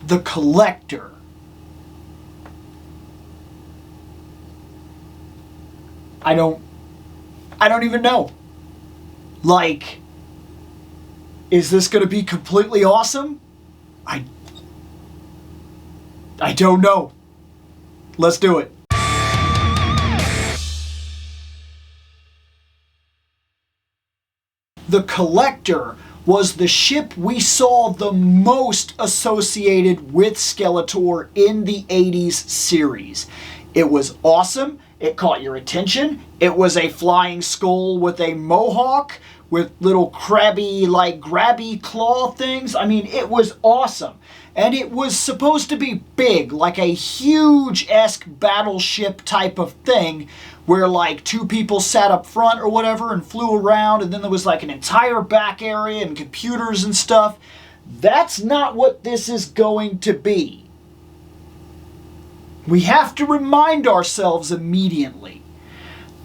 The Collector. I don't even know. Like, is this going to be completely awesome? I don't know. Let's do it. The Collector was the ship we saw the most associated with Skeletor in the 80s series. It was awesome. It caught your attention. It was a flying skull with a mohawk with little crabby, like grabby claw things. I mean, it was awesome. And it was supposed to be big, like a huge-esque battleship type of thing where like two people sat up front or whatever and flew around, and then there was like an entire back area and computers and stuff. That's not what this is going to be. We have to remind ourselves immediately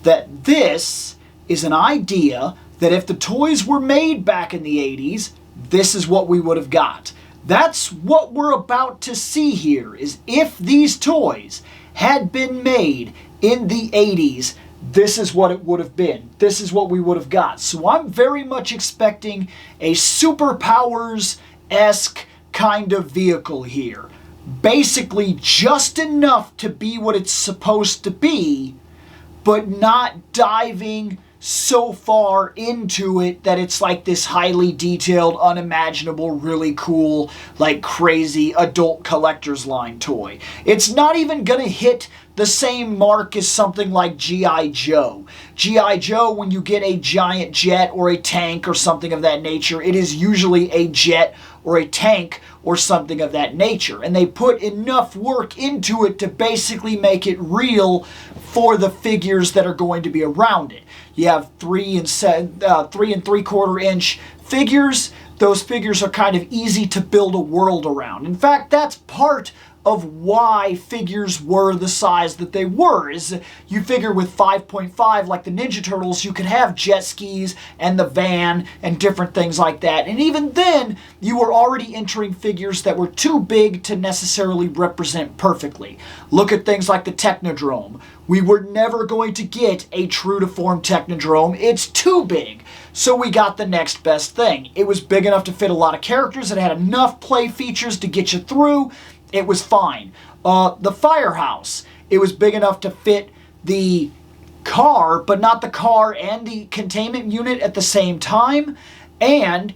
that this is an idea that if the toys were made back in the 80s, this is what we would have got. That's what we're about to see here, is if these toys had been made in the 80s, this is what it would have been. This is what we would have got. So I'm very much expecting a superpowers-esque kind of vehicle here. Basically just enough to be what it's supposed to be, but not diving so far into it that it's like this highly detailed, unimaginable, really cool, like crazy adult collector's line toy. It's not even gonna hit the same mark as something like G.I. Joe. G.I. Joe, when you get a giant jet or a tank or something of that nature, it is usually a jet or a tank or something of that nature. And they put enough work into it to basically make it real for the figures that are going to be around it. You have 3 and 3/4 inch figures. Those figures are kind of easy to build a world around. In fact, that's part of why figures were the size that they were, is you figure with 5.5, like the Ninja Turtles, you could have jet skis and the van and different things like that. And even then, you were already entering figures that were too big to necessarily represent perfectly. Look at things like the Technodrome. We were never going to get a true to form Technodrome. It's too big. So we got the next best thing. It was big enough to fit a lot of characters. It had enough play features to get you through. It was fine. The Firehouse, it was big enough to fit the car, but not the car and the containment unit at the same time. And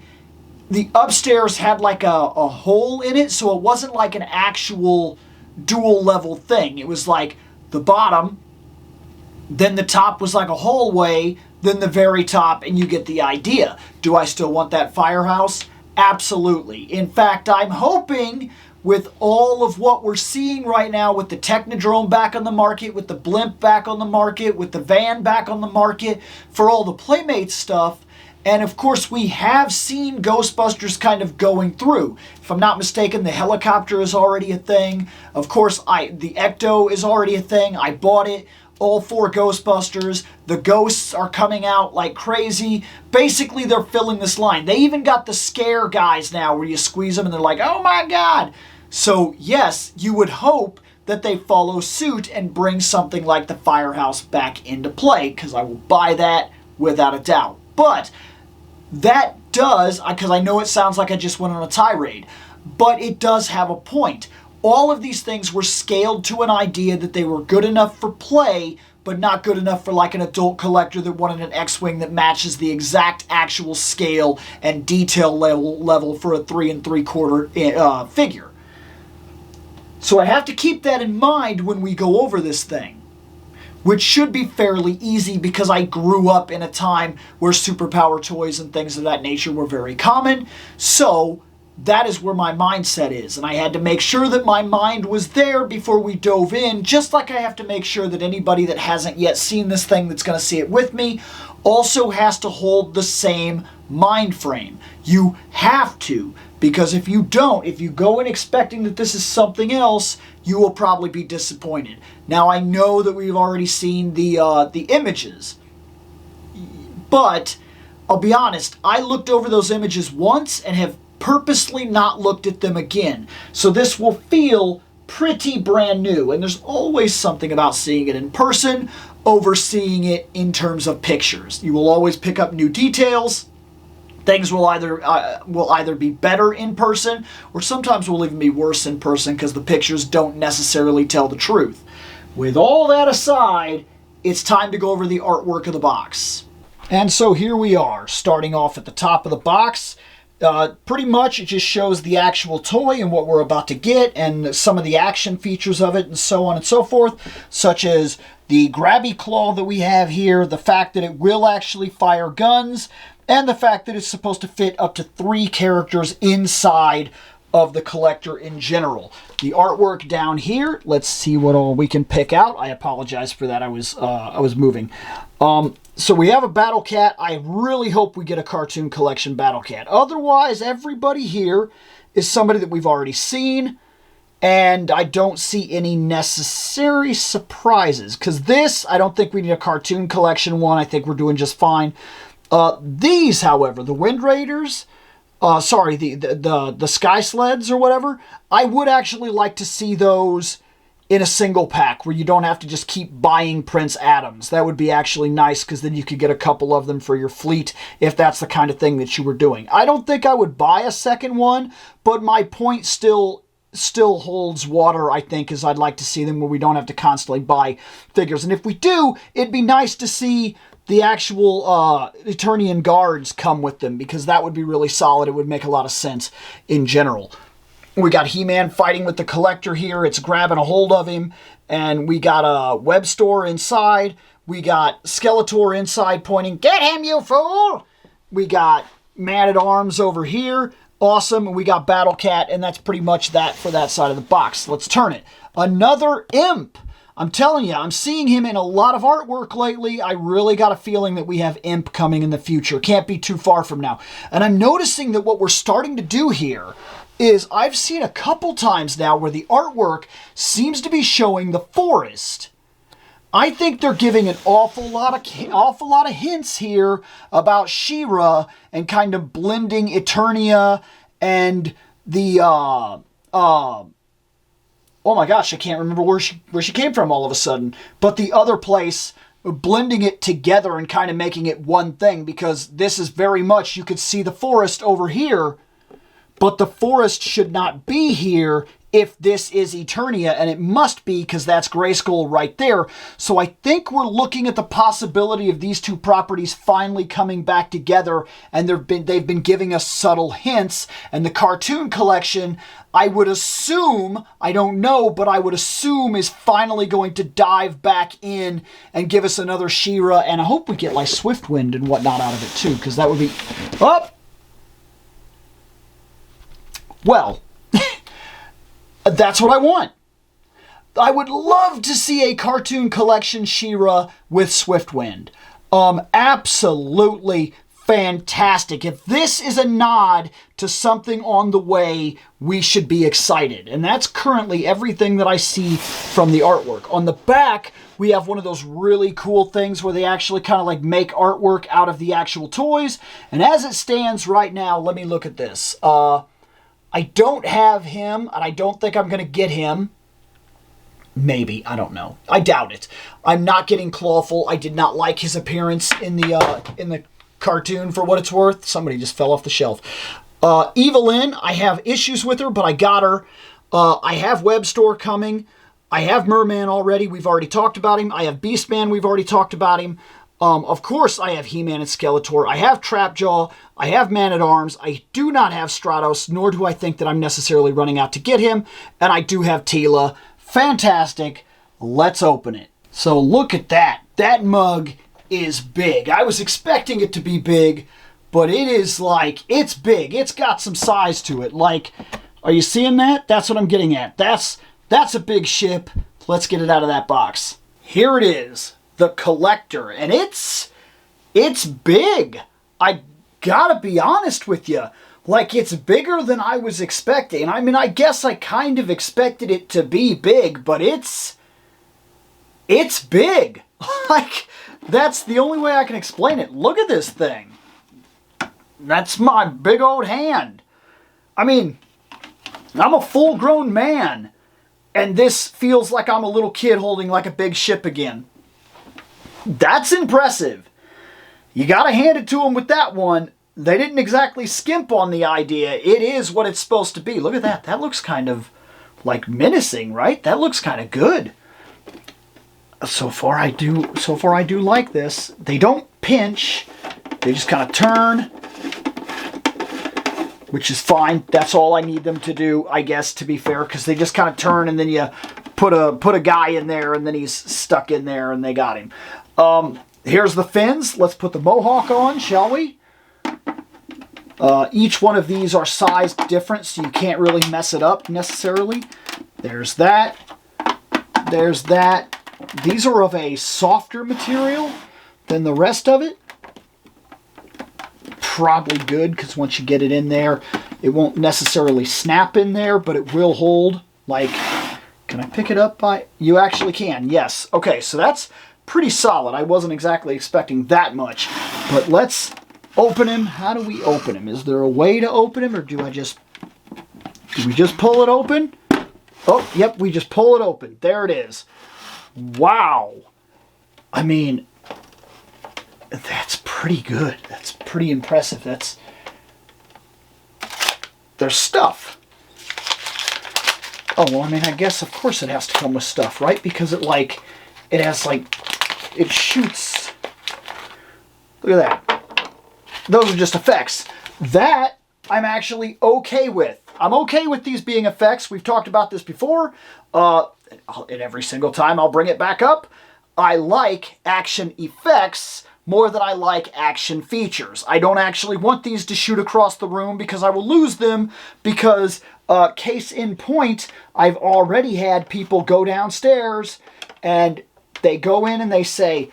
the upstairs had like a hole in it, so it wasn't like an actual dual level thing. It was like the bottom, then the top was like a hallway, then the very top, and you get the idea. Do I still want that Firehouse? Absolutely. In fact, I'm hoping with all of what we're seeing right now, with the Technodrome back on the market, with the blimp back on the market, with the van back on the market, for all the Playmates stuff, and of course we have seen Ghostbusters kind of going through. If I'm not mistaken, the helicopter is already a thing. Of course, the Ecto is already a thing. I bought it. All 4 Ghostbusters. The ghosts are coming out like crazy. Basically, they're filling this line. They even got the scare guys now where you squeeze them and they're like, oh my God. So yes, you would hope that they follow suit and bring something like the Firehouse back into play, because I will buy that without a doubt. But that does, because I know it sounds like I just went on a tirade, but it does have a point. All of these things were scaled to an idea that they were good enough for play, but not good enough for like an adult collector that wanted an X-Wing that matches the exact actual scale and detail level for a 3 3/4 figure. So I have to keep that in mind when we go over this thing, which should be fairly easy because I grew up in a time where superpower toys and things of that nature were very common. So that is where my mindset is, and I had to make sure that my mind was there before we dove in, just like I have to make sure that anybody that hasn't yet seen this thing that's going to see it with me also has to hold the same mind frame. You have to, because if you don't, if you go in expecting that this is something else, you will probably be disappointed. Now, I know that we've already seen the images, but I'll be honest, I looked over those images once and have purposely not looked at them again. So this will feel pretty brand new, and there's always something about seeing it in person over seeing it in terms of pictures. You will always pick up new details. Things will either be better in person, or sometimes will even be worse in person because the pictures don't necessarily tell the truth. With all that aside, it's time to go over the artwork of the box. And so here we are, starting off at the top of the box. Pretty much it just shows the actual toy and what we're about to get and some of the action features of it and so on and so forth, such as the grabby claw that we have here, the fact that it will actually fire guns, and the fact that it's supposed to fit up to 3 characters inside of the collector in general. The artwork down here, let's see what all we can pick out. I apologize for that, I was moving. So we have a Battle Cat. I really hope we get a Cartoon Collection Battle Cat. Otherwise, everybody here is somebody that we've already seen, and I don't see any necessary surprises. Because this, I don't think we need a Cartoon Collection one. I think we're doing just fine. These, however, the Wind Raiders, the Sky Sleds or whatever, I would actually like to see those in a single pack where you don't have to just keep buying Prince Adams. That would be actually nice because then you could get a couple of them for your fleet if that's the kind of thing that you were doing. I don't think I would buy a second one, but my point still holds water, I think, as I'd like to see them where we don't have to constantly buy figures. And if we do, it'd be nice to see the actual Eternian guards come with them because that would be really solid. It would make a lot of sense in general. We got He-Man fighting with the Collector here. It's grabbing a hold of him. And we got a web store inside. We got Skeletor inside pointing, "Get him, you fool!" We got Man-at-Arms over here. Awesome. And we got Battle Cat. And that's pretty much that for that side of the box. Let's turn it. Another Imp. I'm telling you, I'm seeing him in a lot of artwork lately. I really got a feeling that we have Imp coming in the future. Can't be too far from now. And I'm noticing that what we're starting to do here is I've seen a couple times now where the artwork seems to be showing the forest. I think they're giving an awful lot of hints here about She-Ra and kind of blending Eternia and the oh my gosh, I can't remember where she came from all of a sudden, but the other place, blending it together and kind of making it one thing, because this is very much, you could see the forest over here, but the forest should not be here if this is Eternia, and it must be because that's Grayskull right there. So I think we're looking at the possibility of these two properties finally coming back together, and they've been giving us subtle hints. And the Cartoon Collection, I would assume, I don't know, but I would assume is finally going to dive back in and give us another She-Ra, and I hope we get like Swiftwind and whatnot out of it too, because that would be... Oh! Well, that's what I want. I would love to see a Cartoon Collection She-Ra with Swiftwind. Absolutely fantastic. If this is a nod to something on the way, we should be excited. And that's currently everything that I see from the artwork. On the back, we have one of those really cool things where they actually kind of like make artwork out of the actual toys. And as it stands right now, let me look at this. I don't have him, and I don't think I'm going to get him. Maybe. I don't know. I doubt it. I'm not getting Clawful. I did not like his appearance in the cartoon, for what it's worth. Somebody just fell off the shelf. Evelyn, I have issues with her, but I got her. I have Web Store coming. I have Mer-Man already. We've already talked about him. I have Beastman. We've already talked about him. Of course, I have He-Man and Skeletor. I have Trapjaw. I have Man-at-Arms. I do not have Stratos, nor do I think that I'm necessarily running out to get him. And I do have Teela. Fantastic. Let's open it. So look at that. That mug is big. I was expecting it to be big, but it is like, it's big. It's got some size to it. Like, are you seeing that? That's what I'm getting at. That's a big ship. Let's get it out of that box. Here it is. The Collector, and it's big. I gotta be honest with you. Like, it's bigger than I was expecting. I mean, I guess I kind of expected it to be big, but it's big. Like, that's the only way I can explain it. Look at this thing. That's my big old hand. I mean, I'm a full-grown man, and this feels like I'm a little kid holding like a big ship again. That's impressive. You gotta hand it to them with that one. They didn't exactly skimp on the idea. It is what it's supposed to be. Look at that. That looks kind of like menacing, right? That looks kind of good. So far I do like this. They don't pinch. They just kind of turn, which is fine. That's all I need them to do, I guess, to be fair, because they just kind of turn, and then you put a guy in there, and then he's stuck in there, and they got him. Here's the fins. Let's put the mohawk on, shall we? Each one of these are sized different, so you can't really mess it up necessarily. There's that. There's that. These are of a softer material than the rest of it. Probably good, because once you get it in there, it won't necessarily snap in there, but it will hold. Like, can I pick it up by... You actually can, yes. Okay, so that's pretty solid. I wasn't exactly expecting that much. But let's open him. How do we open him? Is there a way to open him, or do we just pull it open? Oh, yep, we just pull it open. There it is. Wow. I mean, that's pretty good. That's pretty impressive. There's stuff. Oh, well, I mean, I guess, of course it has to come with stuff, right? Because it shoots. Look at that. Those are just effects. That I'm actually okay with. I'm okay with these being effects. We've talked about this before. And every single time I'll bring it back up. I like action effects more than I like action features. I don't actually want these to shoot across the room because I will lose them, because case in point, I've already had people go downstairs and they go in and they say,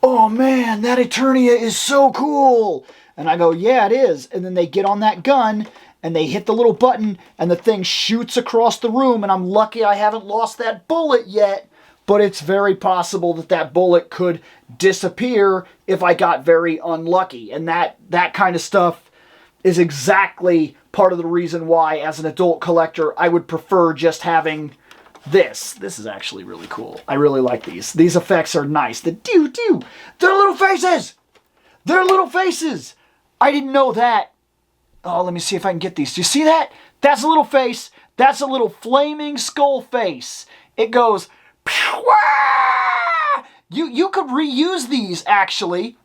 "Oh man, that Eternia is so cool." And I go, "Yeah, it is." And then they get on that gun and they hit the little button and the thing shoots across the room, and I'm lucky I haven't lost that bullet yet, but it's very possible that that bullet could disappear if I got very unlucky. And that kind of stuff is exactly part of the reason why, as an adult collector, I would prefer just having this. This is actually really cool. I really like these. These effects are nice. The doo-doo. They're little faces! They're little faces! I didn't know that. Oh, let me see if I can get these. Do you see that? That's a little face. That's a little flaming skull face. It goes... You could reuse these, actually.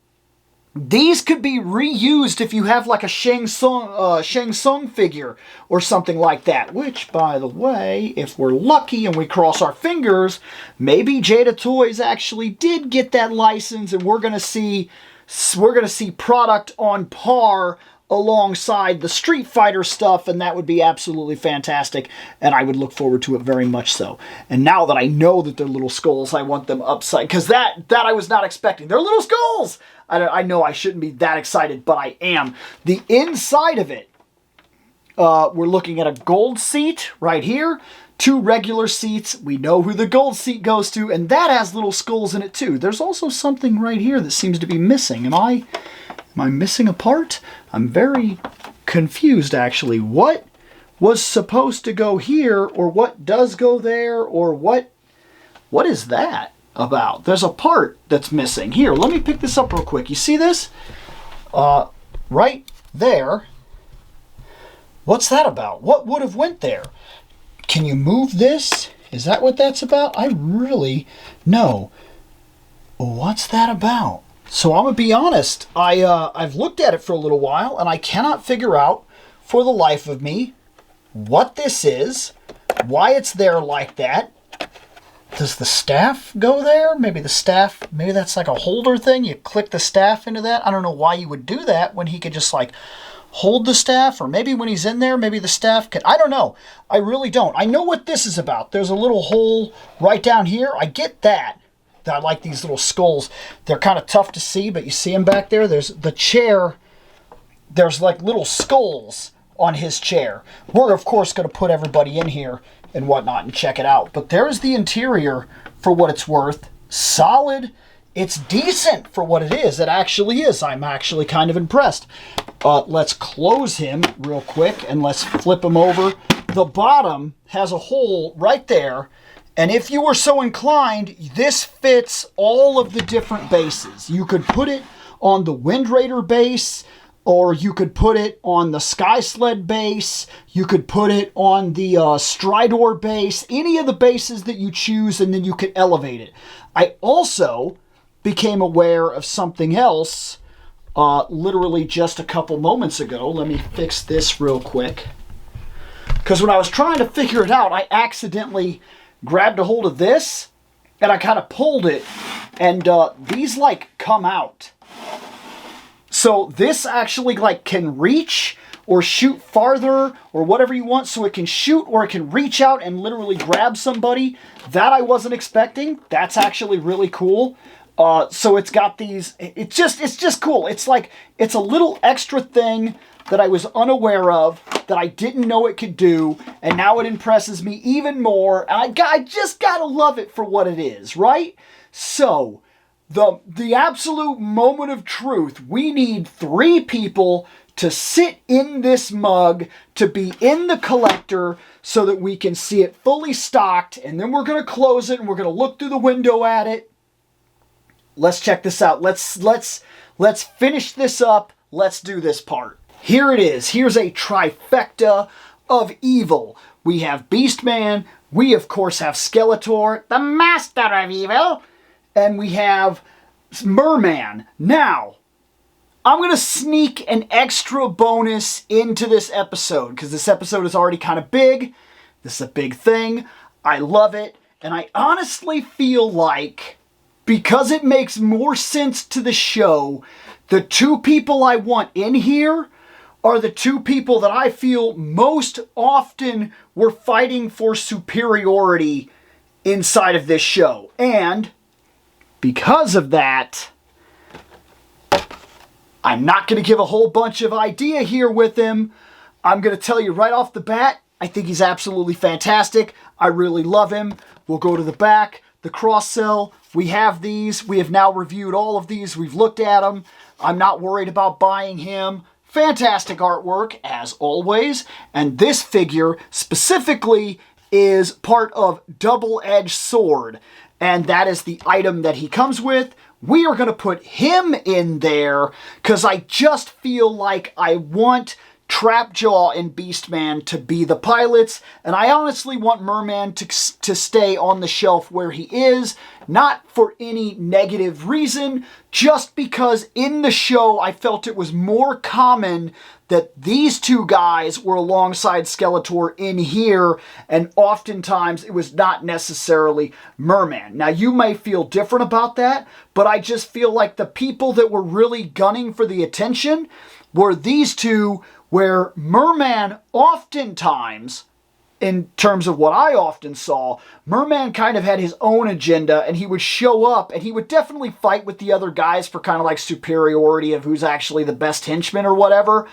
These could be reused if you have like a Shang Tsung figure or something like that. Which, by the way, if we're lucky and we cross our fingers, maybe Jada Toys actually did get that license, and we're gonna see product on par alongside the Street Fighter stuff, and that would be absolutely fantastic, and I would look forward to it very much so. And now that I know that they're little skulls, I want them upside, because that I was not expecting. They're little skulls! I know I shouldn't be that excited, but I am. The inside of it, we're looking at a gold seat right here, 2 regular seats. We know who the gold seat goes to, and that has little skulls in it too. There's also something right here that seems to be missing. Am I missing a part? I'm very confused, actually. What was supposed to go here, or what does go there, or what is that about? There's a part that's missing. Here, let me pick this up real quick. You see this? Right there. What's that about? What would have went there? Can you move this? Is that what that's about? I really... No. What's that about? So I'm going to be honest, I've looked at it for a little while, and I cannot figure out, for the life of me, what this is, why it's there like that. Does the staff go there? Maybe that's like a holder thing. You click the staff into that. I don't know why you would do that when he could just like hold the staff, or maybe when he's in there, maybe the staff could... I don't know. I really don't. I know what this is about. There's a little hole right down here. I get that. I like these little skulls. They're kind of tough to see, but you see them back there? There's the chair. There's like little skulls on his chair. We're, of course, going to put everybody in here and whatnot and check it out. But there's the interior for what it's worth. Solid it's decent for what it is. It actually is. I'm actually kind of impressed. Let's close him real quick and let's flip him over. The bottom has a hole right there. And if you were so inclined, this fits all of the different bases. You could put it on the Wind Raider base, or you could put it on the Sky Sled base. You could put it on the Stridor base, any of the bases that you choose, and then you could elevate it. I also became aware of something else literally just a couple moments ago. Let me fix this real quick. Because when I was trying to figure it out, I accidentally grabbed a hold of this and I kind of pulled it, and these like come out. So this actually like can reach or shoot farther or whatever you want. So it can shoot or it can reach out and literally grab somebody. That I wasn't expecting. That's actually really cool. So it's got these, it's just cool. It's like, it's a little extra thing that I was unaware of, that I didn't know it could do, and now it impresses me even more. And I just gotta love it for what it is, right? So, the absolute moment of truth, we need 3 people to sit in this mug, to be in the collector, so that we can see it fully stocked, and then we're gonna close it, and we're gonna look through the window at it. Let's check this out. Let's finish this up. Let's do this part. Here it is. Here's a trifecta of evil. We have Beastman. We, of course, have Skeletor, the master of evil. And we have Mer-man. Now, I'm going to sneak an extra bonus into this episode, because this episode is already kind of big. This is a big thing. I love it. And I honestly feel like, because it makes more sense to the show, the 2 people I want in here are the 2 people that I feel most often were fighting for superiority inside of this show. And because of that, I'm not going to give a whole bunch of idea here with him. I'm going to tell you right off the bat, I think he's absolutely fantastic. I really love him. We'll go to the back. The cross-sell, we have these. We have now reviewed all of these. We've looked at them. I'm not worried about buying him. Fantastic artwork, as always. And this figure specifically is part of Double-Edged Sword. And that is the item that he comes with. We are going to put him in there because I just feel like I want Trapjaw and Beastman to be the pilots, and I honestly want Mer-man to stay on the shelf where he is, not for any negative reason, just because in the show I felt it was more common that these 2 guys were alongside Skeletor in here, and oftentimes it was not necessarily Mer-man. Now, you may feel different about that, but I just feel like the people that were really gunning for the attention were these 2, where Mer-man oftentimes, in terms of what I often saw, Mer-man kind of had his own agenda, and he would show up and he would definitely fight with the other guys for kind of like superiority of who's actually the best henchman or whatever.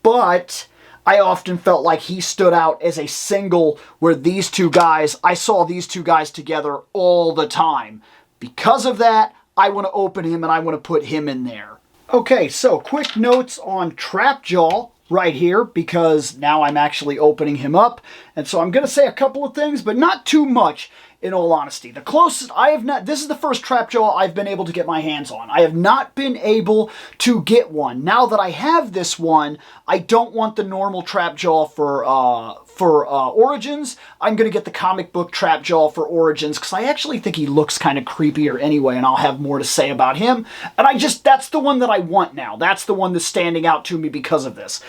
But I often felt like he stood out as a single, where these 2 guys, I saw these 2 guys together all the time. Because of that, I want to open him and I want to put him in there. Okay, so quick notes on Trapjaw right here, because now I'm actually opening him up. And so I'm going to say a couple of things, but not too much, in all honesty. The closest I have not, this is the first Trapjaw I've been able to get my hands on. I have not been able to get one. Now that I have this one, I don't want the normal Trapjaw for Origins. I'm going to get the comic book Trapjaw for Origins, because I actually think he looks kind of creepier anyway, and I'll have more to say about him. And that's the one that I want now. That's the one that's standing out to me because of this.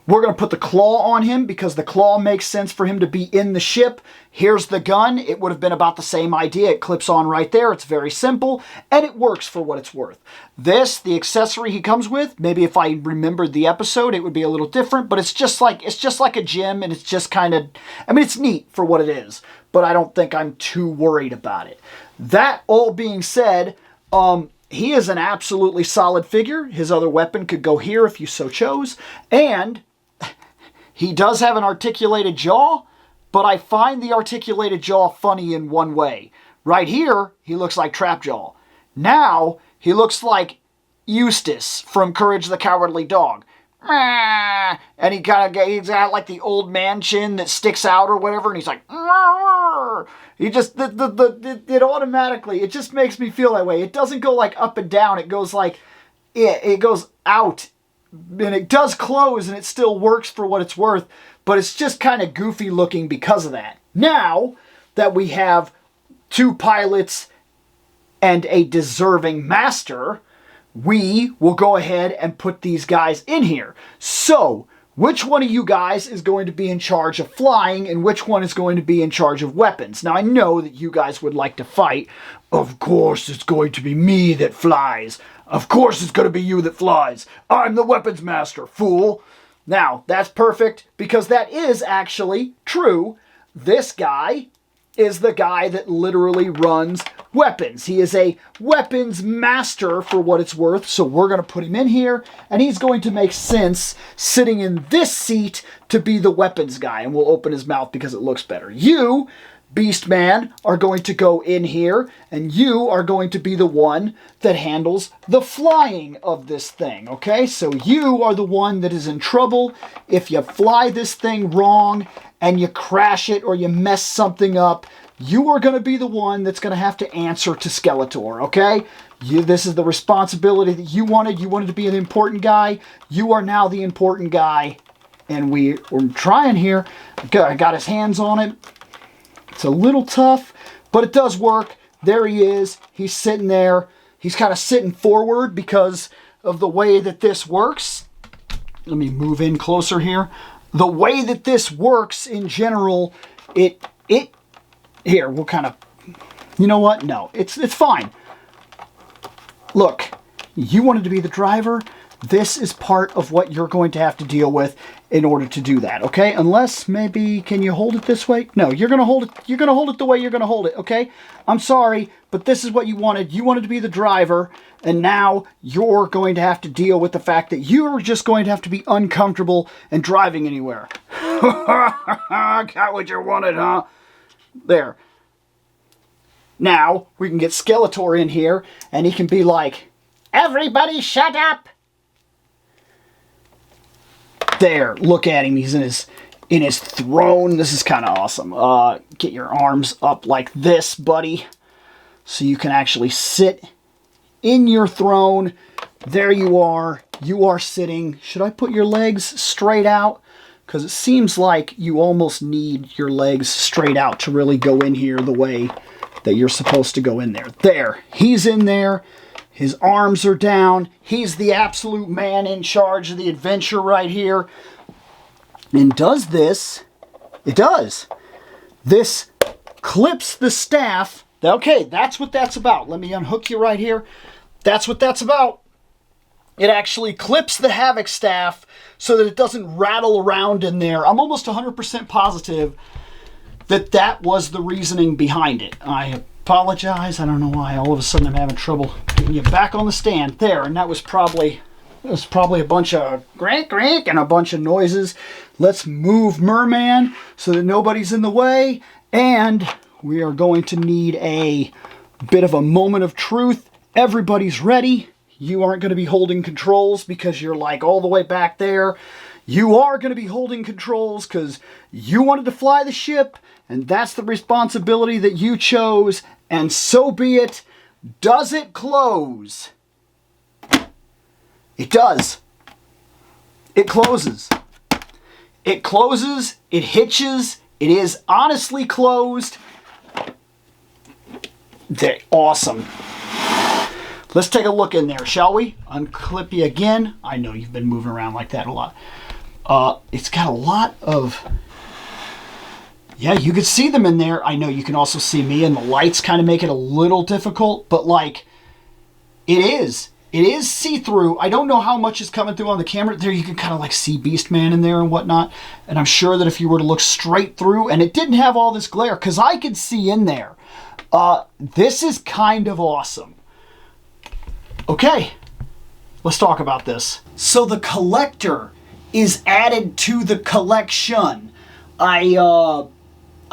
We're going to put the claw on him because the claw makes sense for him to be in the ship. Here's the gun. It would have been about the same idea. It clips on right there. It's very simple, and it works for what it's worth. This, the accessory he comes with, maybe if I remembered the episode, it would be a little different, but it's just like a gem, and it's just kind of, I mean, it's neat for what it is, but I don't think I'm too worried about it. That all being said, he is an absolutely solid figure. His other weapon could go here if you so chose, and he does have an articulated jaw, but I find the articulated jaw funny in one way. Right here, he looks like Trapjaw. Now he looks like Eustace from Courage the Cowardly Dog. And he's got like the old man chin that sticks out or whatever, and he's like, he just, it automatically, it just makes me feel that way. It doesn't go like up and down, it goes like, it goes out, and it does close, and it still works for what it's worth, but it's just kind of goofy looking because of that. Now that we have 2 pilots and a deserving master, we will go ahead and put these guys in here. So, which one of you guys is going to be in charge of flying and which one is going to be in charge of weapons? Now, I know that you guys would like to fight. Of course it's going to be me that flies. Of course it's going to be you that flies. I'm the weapons master, fool. Now, that's perfect because that is actually true. This guy is the guy that literally runs weapons. He is a weapons master for what it's worth, so we're going to put him in here, and he's going to make sense sitting in this seat to be the weapons guy, and we'll open his mouth because it looks better. You, Beast Man, are going to go in here, and you are going to be the one that handles the flying of this thing, okay? So you are the one that is in trouble if you fly this thing wrong and you crash it or you mess something up. You are going to be the one that's going to have to answer to Skeletor, okay? This is the responsibility that you wanted. You wanted to be an important guy. You are now the important guy, and we're trying here. I got his hands on it. It's a little tough, but it does work. There he is. He's sitting there. He's kind of sitting forward because of the way that this works. Let me move in closer here. The way that this works in general, here, we'll kind of, you know what? No, it's fine. Look, you wanted to be the driver. This is part of what you're going to have to deal with in order to do that, okay? Unless maybe, can you hold it this way? No, you're going to hold it. You're going to hold it the way you're going to hold it, okay? I'm sorry, but this is what you wanted. You wanted to be the driver, and now you're going to have to deal with the fact that you're just going to have to be uncomfortable and driving anywhere. Got what you wanted, huh? There. Now, we can get Skeletor in here, and he can be like, everybody shut up! There, look at him. He's in his throne. This is kind of awesome. Get your arms up like this, buddy, so you can actually sit in your throne. There you are. You are sitting. Should I put your legs straight out? Because it seems like you almost need your legs straight out to really go in here the way that you're supposed to go in there. There, he's in there. His arms are down. He's the absolute man in charge of the adventure right here. And does this, it does. This clips the staff. Okay, that's what that's about. Let me unhook you right here. That's what that's about. It actually clips the Havoc staff so that it doesn't rattle around in there. I'm almost 100% positive that that was the reasoning behind it. I apologize. I don't know why all of a sudden I'm having trouble getting you back on the stand. There, and that was probably a bunch of grank and a bunch of noises. Let's move Merman so that nobody's in the way. And we are going to need a bit of a moment of truth. Everybody's ready. You aren't going to be holding controls because you're like all the way back there. You are going to be holding controls because you wanted to fly the ship, and that's the responsibility that you chose, and so be it. Does it close? It does. It closes. It closes. It hitches. It is honestly closed. They're awesome. Let's take a look in there, shall we? Unclip you again. I know you've been moving around like that a lot. It's got a lot of... Yeah, you can see them in there. I know you can also see me, and the lights kind of make it a little difficult, but like, it is see-through. I don't know how much is coming through on the camera. There you can kind of like see Beast Man in there and whatnot, and I'm sure that if you were to look straight through, and it didn't have all this glare, because I could see in there. This is kind of awesome. Okay, let's talk about this. So the collector is added to the collection. I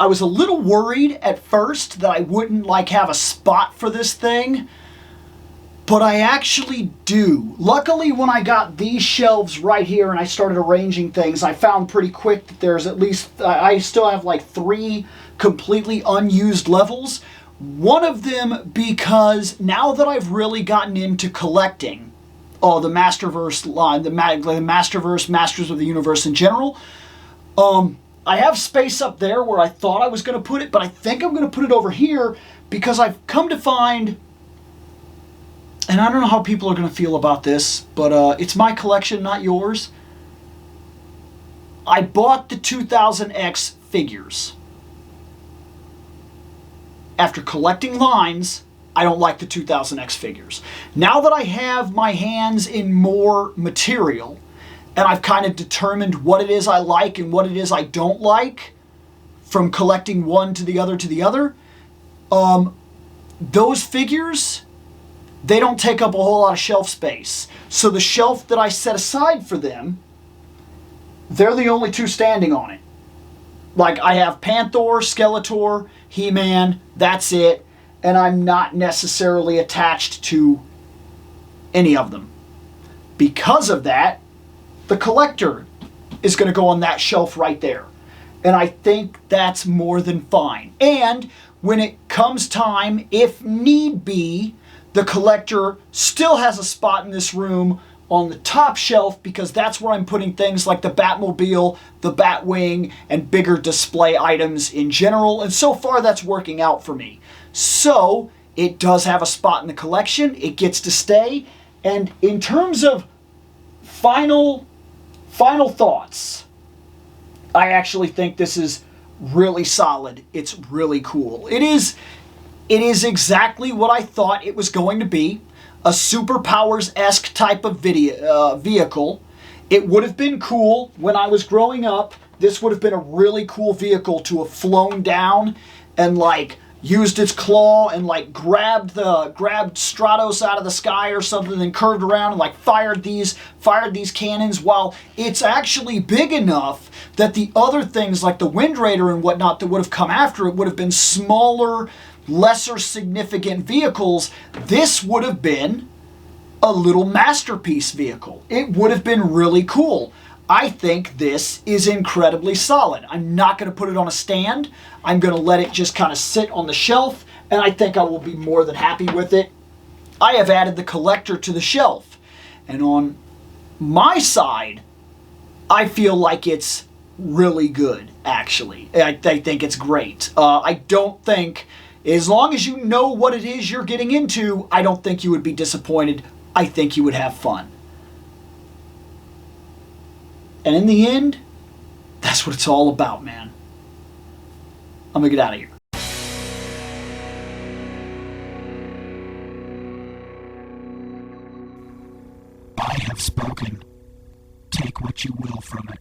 was a little worried at first that I wouldn't like have a spot for this thing, but I actually do. Luckily, when I got these shelves right here and I started arranging things, I found pretty quick that there's at least, I still have like 3 completely unused levels. One of them because now that I've really gotten into collecting the Masterverse line, the Masterverse, Masters of the Universe in general, I have space up there where I thought I was going to put it, but I think I'm going to put it over here because I've come to find, and I don't know how people are going to feel about this, but it's my collection, not yours. I bought the 2000X figures. After collecting lines, I don't like the 2000X figures. Now that I have my hands in more material, and I've kind of determined what it is I like and what it is I don't like from collecting one to the other, those figures, they don't take up a whole lot of shelf space. So the shelf that I set aside for them, they're the only 2 standing on it. Like, I have Panther, Skeletor, He-Man, that's it, and I'm not necessarily attached to any of them. Because of that, the collector is going to go on that shelf right there. And I think that's more than fine. And when it comes time, if need be, the collector still has a spot in this room on the top shelf because that's where I'm putting things like the Batmobile, the Batwing, and bigger display items in general. And so far that's working out for me. So it does have a spot in the collection. It gets to stay. And in terms of final thoughts, I actually think this is really solid. It's really cool. It is exactly what I thought it was going to be. A Superpowers-esque type of vehicle. It would have been cool when I was growing up. This would have been a really cool vehicle to have flown down and like used its claw and like grabbed Stratos out of the sky or something, then curved around and like fired these cannons. While it's actually big enough that the other things like the Wind Raider and whatnot that would have come after it would have been smaller, lesser significant vehicles. This would have been a little masterpiece vehicle. It would have been really cool. I think this is incredibly solid. I'm not going to put it on a stand. I'm going to let it just kind of sit on the shelf, and I think I will be more than happy with it. I have added the collector to the shelf, and on my side, I feel like it's really good, actually. I think it's great. I don't think, as long as you know what it is you're getting into, I don't think you would be disappointed. I think you would have fun. And in the end, that's what it's all about, man. I'm gonna get out of here. I have spoken. Take what you will from it.